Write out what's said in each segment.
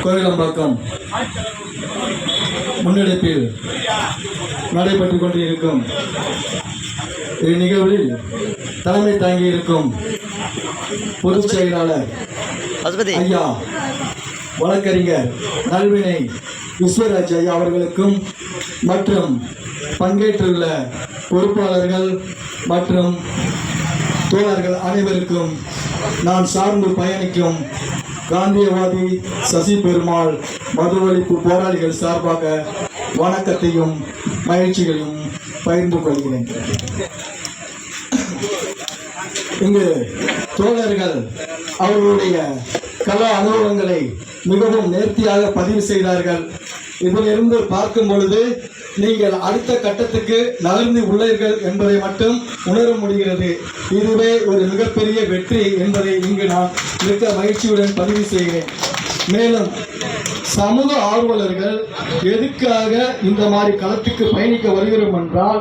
கோயிலம்பாக்கம் முன்னெடுப்பில் நடைபெற்றுக் கொண்டிருக்கும் இந்நிகழ்வில் தலைமை தாங்கியிருக்கும் பொதுச் செயலாளர் ஐயா வழக்கறிஞர் நல்வினை விஸ்வராஜ் ஐயா அவர்களுக்கும் மற்றும் பங்கேற்றுள்ள பொறுப்பாளர்கள் மற்றும் தோழர்கள் அனைவருக்கும் நான் சார்ந்து பயணிக்கும் காந்தியவாதி சசி பெருமாள் மது ஒழிப்பு போராளிகள் சார்பாக வணக்கத்தையும் மகிழ்ச்சிகளையும் பகிர்ந்து கொள்கிறேன். இங்கு தோழர்கள் அவர்களுடைய கல அனுபவங்களை மிகவும் நேர்த்தியாக பதிவு செய்தார்கள். இதிலிருந்து பார்க்கும் பொழுது நீங்கள் அடுத்த கட்டத்துக்கு நகர்ந்து உள்ளீர்கள் என்பதை மட்டும் உணர முடிகிறது. இதுவே ஒரு மிகப்பெரிய வெற்றி என்பதை இங்கு நான் மிக்க மகிழ்ச்சியுடன் பதிவு செய்கிறேன். மேலும் சமூக ஆர்வலர்கள் எதுக்காக இந்த மாதிரி களத்துக்கு பயணிக்க வருகிறோம் என்றால்,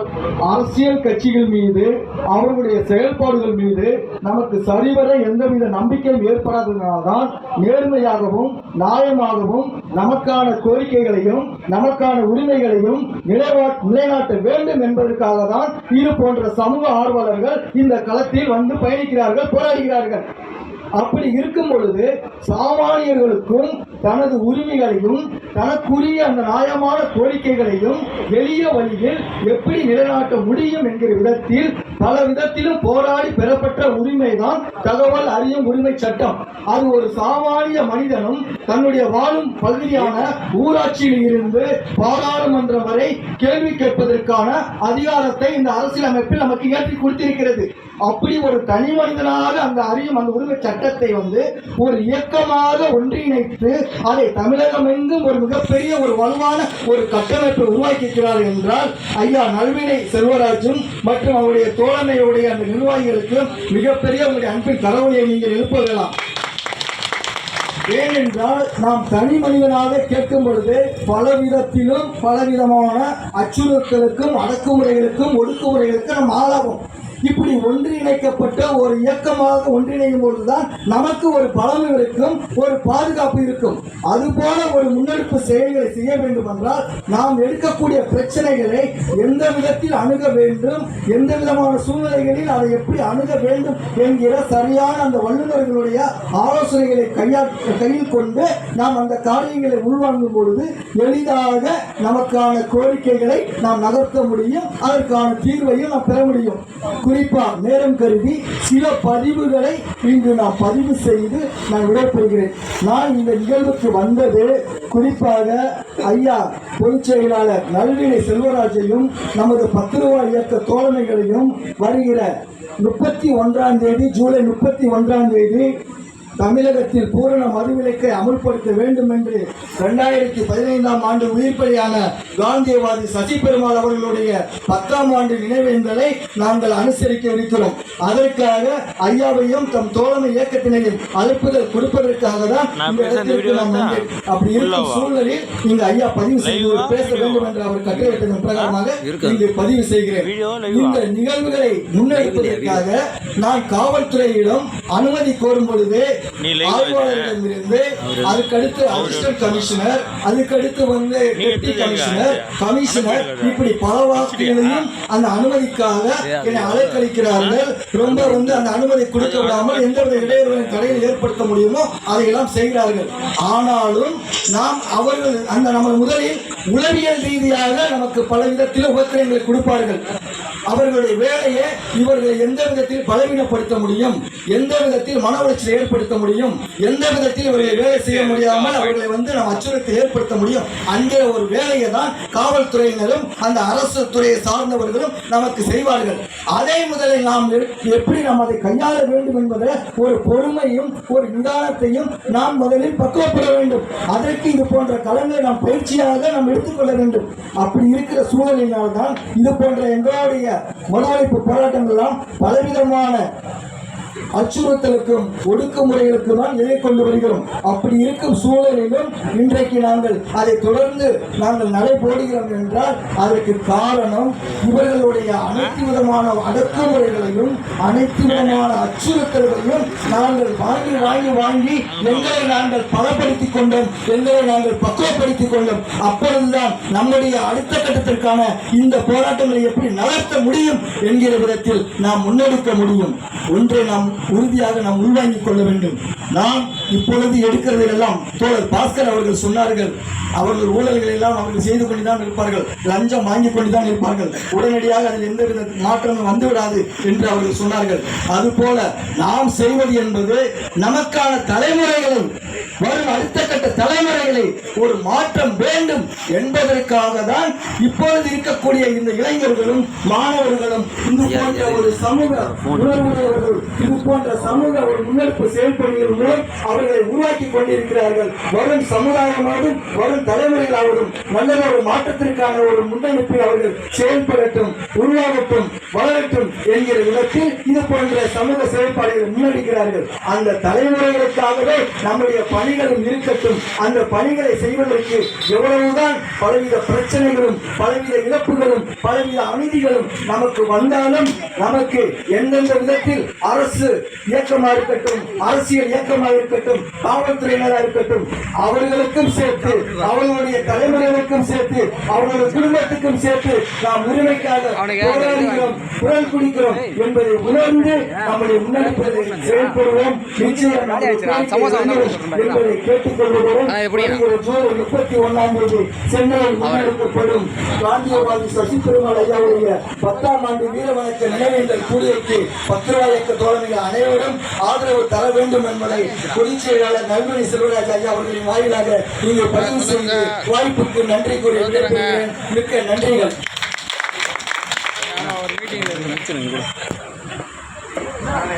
அரசியல் கட்சிகள் மீது அவர்களுடைய செயல்பாடுகள் மீது நமக்கு சரிவர எந்தவித நம்பிக்கையும் ஏற்படாததனால்தான் நேர்மையாகவும் நியாயமாகவும் நமக்கான கோரிக்கைகளையும் நமக்கான உரிமைகளையும் நிலைநாட்ட வேண்டும் என்பதற்காக தான் இது போன்ற சமூக ஆர்வலர்கள் இந்த களத்தில் வந்து பயணிக்கிறார்கள், போராடுகிறார்கள். அப்படி இருக்கும் பொழுது சாமானியர்களுக்கும் தனது உரிமைகளையும் தனக்குரிய அந்த நியாயமான கோரிக்கைகளையும் எளிய வழியில் எப்படி நிலைநாட்ட முடியும் என்கிற விதத்தில் பல விதத்திலும் போராடி பெறப்பட்ட உரிமைதான் தகவல் அறியும் உரிமை சட்டம். அது ஒரு சாமானிய மனிதனும் தன்னுடைய வாழும் பகுதியான ஊராட்சியில் இருந்து பாராளுமன்றம் வரை கேள்வி கேட்பதற்கான அதிகாரத்தை இந்த அரசியலமைப்பில் நமக்கு ஏற்றி கொடுத்திருக்கிறது. அப்படி ஒரு தனி மனிதனாக அந்த அறியும் அந்த உரிமை சட்டத்தை ஒரு இயக்கமாக ஒன்றிணைத்து அதை தமிழகம் எங்கும் ஒரு மிகப்பெரிய ஒரு வலுவான ஒரு கட்டமைப்பை உருவாக்கியிருக்கிறார் என்றால் ஐயா நல்வினை செல்வராஜும் மற்றும் அவருடைய தோழமையுடைய அந்த நிர்வாகிகளுக்கு மிகப்பெரிய உங்களுடைய அன்பின் கரவொலியை நீங்கள் எழுப்பலாம். ஏனென்றால் நாம் தனி மனிதனாக கேட்கும் பொழுது பலவிதத்திலும் பலவிதமான அச்சுறுத்தலுக்கும் அடக்குமுறைகளுக்கும் ஒடுக்குமுறைகளுக்கும் நாம் ஆளாகும். இப்படி ஒன்றிணைக்கப்பட்ட ஒரு இயக்கமாக ஒன்றிணையும் பொழுதுதான் நமக்கு ஒரு பலம் இருக்கும், ஒரு பாதுகாப்பு இருக்கும். அதுபோல ஒரு முன்னெடுப்பு செயல்களை செய்ய வேண்டும் என்றால் நாம் எடுக்கக்கூடிய பிரச்சனைகளை எந்த விதத்தில் அணுக வேண்டும், எந்த விதமான சூழ்நிலைகளில் அதை எப்படி அணுக வேண்டும் என்கிற சரியான அந்த வல்லுநர்களுடைய ஆலோசனைகளை கையில் கொண்டு நாம் அந்த காரியங்களை உள்வாங்கும் பொழுது எளிதாக நமக்கான கோரிக்கைகளை நாம் நகர்த்த முடியும், அதற்கான தீர்வையும் நாம் பெற முடியும். குறிப்பா நேரம் கருதி சில பதிவுகளை இங்கு நான் பதிவு செய்து நான் விடைபெறுகிறேன். நான் இந்த நிகழ்வுக்கு வந்தது குறிப்பாக ஐயா பொதுச் செயலாளர் நல்வினை செல்வராஜையும் நமது 10 ரூபாய் இயக்க தோழமைகளையும் வருகிற 31ஆம் தேதி ஜூலை 31ஆம் தேதி தமிழகத்தில் பூரண மதுவிலக்கை அமுல்படுத்த வேண்டும் என்று 2015ஆம் ஆண்டு உயிர்ப்பலியான காந்தியவாதி சசி பெருமாள் அவர்களுடைய 10ஆம் ஆண்டு நினைவேந்தலை நாங்கள் அனுசரிக்க இருக்கிறோம். அதற்காக ஐயாவையும் தம் தோழமை இயக்கத்தினையும் அழைப்புதல் கொடுப்பதற்காக தான் இந்த இடத்திற்கு நாம் வந்தேன். அப்படி இருக்கும் சூழலில் இங்கு ஐயா பதிவு செய்து பேச வேண்டும் என்று அவர் கட்டளையிட்டதன் பிரகாரமாக இங்கு பதிவு செய்கிறேன். இந்த நிகழ்வுகளை முன்னெடுப்பதற்காக நான் காவல்துறையிடம் அனுமதி கோரும் பொழுது ஆய்வாளர்களிடமிருந்து அதுக்கடுத்து அசிஸ்டன்ட் கமிஷனர், அதுக்கடுத்து டெப்டி கமிஷனர் இப்படி பல வாக்குகளையும் அந்த அனுமதிக்காக என்னை அலைக்கழிக்கிறார்கள். ரொம்ப அந்த அனுமதி கொடுக்க விடாமல் எந்தவித இடையூறுகளின் தடையில் ஏற்படுத்த முடியுமோ அதையெல்லாம் செய்கிறார்கள். ஆனாலும் நாம் அவர்கள் அந்த நம்ம முதலில் உளவியல் ரீதியாக நமக்கு பல விதத்தில் உபத்திரங்களை கொடுப்பார்கள். அவர்களுடைய வேலையை இவர்களை எந்த விதத்தில் பலவீனப்படுத்த முடியும், எந்த விதத்தில் மன உளைச்சலை ஏற்படுத்த முடியும், எந்த விதத்தில் இவர்களை வேலை செய்ய முடியாமல் அவர்களை நாம் அச்சுறுத்தலை ஏற்படுத்த முடியும் என்கிற ஒரு வேலையை தான் காவல்துறையினரும் அந்த அரசு துறையை சார்ந்தவர்களும் நமக்கு செய்வார்கள். அதை முதலில் நாம் எப்படி நாம் அதை கையாள வேண்டும் என்பதை ஒரு பொறுமையும் ஒரு நிதானத்தையும் நாம் முதலில் பக்குவப்பட வேண்டும். அதற்கு இது போன்ற களங்களை நாம் பயிற்சியாக நாம் எடுத்துக்கொள்ள வேண்டும். அப்படி இருக்கிற சூழலினால் தான் இது போன்ற எங்களுடைய மனவழிப்பு போராட்டங்கள் எல்லாம் பலவிதமான அச்சுறுத்தலுக்கும் ஒடுக்குமுறைகளுக்கும் தான் இதை கொண்டு வருகிறோம். அப்படி இருக்கும் சூழலிலும் இன்றைக்கு நாங்கள் அதை தொடர்ந்து நாங்கள் நடைபோடுகிறோம் என்றால் அதற்கு காரணம் இவர்களுடைய அனைத்து விதமான அடக்குமுறைகளையும் அனைத்து விதமான அச்சுறுத்தல்களையும் நாங்கள் வாங்கி வாங்கி வாங்கி எங்களை நாங்கள் பலப்படுத்திக் கொண்டோம், எங்களை நாங்கள் பக்குவப்படுத்திக் கொண்டோம். அப்பொழுதுதான் நம்முடைய அடுத்த கட்டத்திற்கான இந்த போராட்டங்களை எப்படி நகர்த்த முடியும் என்கிற விதத்தில் நாம் முன்னெடுக்க முடியும். ஒன்றை நாம் உறுதியாக நாம் உள்வாங்கிக் கொள்ள வேண்டும். நாம் இப்பொழுது எடுக்கிறதெல்லாம் தோழர் பாஸ்கர் அவர்கள் சொன்னார்கள், அவர்கள் ஊழல்களை எல்லாம் அவர்கள் செய்து கொண்டுதான் இருப்பார்கள், லஞ்சம் வாங்கிக் கொண்டுதான் இருப்பார்கள், உடனடியாக அதில் எந்தவித மாற்றமும் வந்துவிடாது என்று அவர்கள் சொன்னார்கள். அதுபோல நாம் செய்வது என்பது நமக்கான தலைமுறைகளை, வரும் அடுத்த கட்ட தலைமுறைகளை ஒரு மாற்றம் வேண்டும் என்பதற்காக தான் இப்பொழுது இருக்கக்கூடிய இந்த இளைஞர்களும் மாணவர்களும் இது போன்ற ஒரு சமூக உணர்வுடையவர்கள், இது போன்ற சமூக ஒரு முன்னெடுப்பு செயல்படுகிற மூலம் அவர்களை உருவாக்கி கொண்டிருக்கிறார்கள். வரும் சமுதாயமாகவும் வரும் தலைமுறைகளாகவும் நல்ல ஒரு மாற்றத்திற்கான ஒரு முன்னெடுப்பை அவர்கள் செயல்படட்டும், உருவாகட்டும், வளரட்டும் என்கிற விதத்தில் இது போன்ற சமூக செயல்பாடுகளை முன்னெடுக்கிறார்கள். அந்த தலைமுறைகளுக்காகவே நம்முடைய பணிகளும் இருக்கட்டும். அந்த பணிகளை செய்வதற்கு எவ்வளவுதான் பலவித பிரச்சனைகளும் பலவித இழப்புகளும் பலவித அநீதிகளும் நமக்கு வந்தாலும் நமக்கு எந்தெந்த விதத்தில் அரசு இயக்கமாக இருக்கட்டும், அரசியல் இயக்கமாக இருக்கட்டும், காவல்துறையினராக இருக்கட்டும், அவர்களுக்கும் சேர்த்து அவர்களுடைய தலைமுறைகளுக்கும் சேர்த்து அவர்களுடைய குடும்பத்துக்கும் சேர்த்து நாம் உரிமைக்காக போராடுகிறோம், குரல் குடிக்கிறோம் என்பதை உணர்ந்து நம்முடைய முன்னெடுப்பதை செயல்படுவோம். நிச்சயம் என்பதை கேட்டுக்கொள்வதுடன் 31 சென்னையில் முன்னெடுக்கப்படும் காந்தியவாதி சசி பெருமாள் ஐயாவுடைய 10ஆம் ஆண்டு வீர வணக்க நினைவேந்தல் கூடியைக்கு 10 ரூபாய் இயக்க தோழமைகள் அனைவரும் ஆதரவு தர வேண்டும் என்பதை பொதுச் செயலாளர் நல்மணி செல்வராஜ் ஐயா அவர்களின் வாயிலாக நீங்கள் பதிவு செய்து வாய்ப்புக்கு நன்றி கூறி விடைபெறுகிறேன். மிக்க நன்றிகள்.